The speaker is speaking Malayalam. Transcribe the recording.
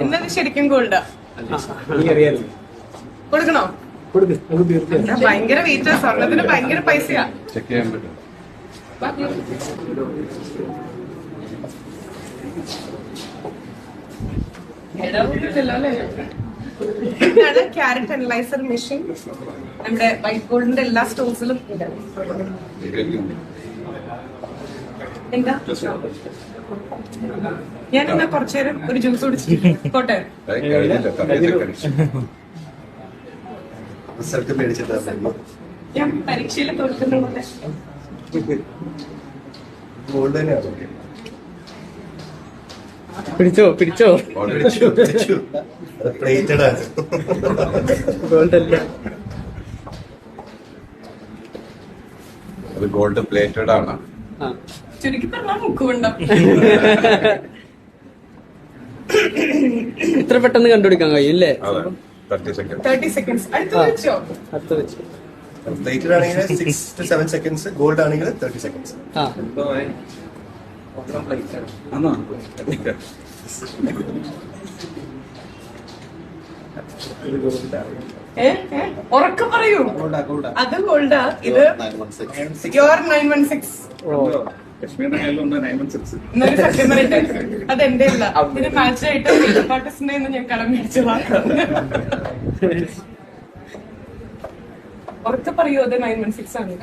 ഇന്നത് ശരിക്കും ഗോൾഡാ. കൊടുക്കണോ? ഭയങ്കര വെയിറ്റ്, സ്വർണത്തിന് ഭയങ്കര പൈസയാ. ചെക്ക് ചെയ്യാൻ പറ്റും. ഇതാണ് ക്യാരറ്റ് അനലൈസർ മെഷീൻ. നമ്മുടെ വൈറ്റ് ഗോൾഡിന്റെ എല്ലാ സ്റ്റോഴ്സിലും ഉണ്ട്. എന്താ ഞാൻ ഇന്ന് കുറച്ചേരം ഒരു ജ്യൂസ് കുടിച്ചിട്ട് പോട്ടെ. ഞാൻ പരീക്ഷയിൽ തോൽക്കുന്ന പോലെ. പിടിച്ചോ പിടിച്ചോ. അത് ഗോൾഡ് പ്ലേറ്റഡ് ആണ്. ചുരുക്കി പറഞ്ഞാൽ മുക്കുകൊണ്ടോ. ഇത്ര പെട്ടെന്ന് കണ്ടുപിടിക്കാൻ കഴിയും അല്ലേ? 30 seconds. അടുത്ത വെച്ചോ. അടുത്ത വെച്ച് പ്ലേറ്റഡ് ആണെങ്കിൽ 6 to 7 seconds, ഗോൾഡ് ആണെങ്കിൽ 30 seconds. ഉറക്കെ പറയൂ. അത് ഗോൾഡാ. ഇത് യോർ 916. എന്നൊരു സത്യം പറയട്ടെ, അതെന്റെ അല്ല. ഇത് മാച്ചായിട്ട് പാർട്ടിസിന്റെ ഞാൻ കടം മേടിച്ചതാണ്. ഉറക്കെ പറയൂ, അത് 916 ആണ്.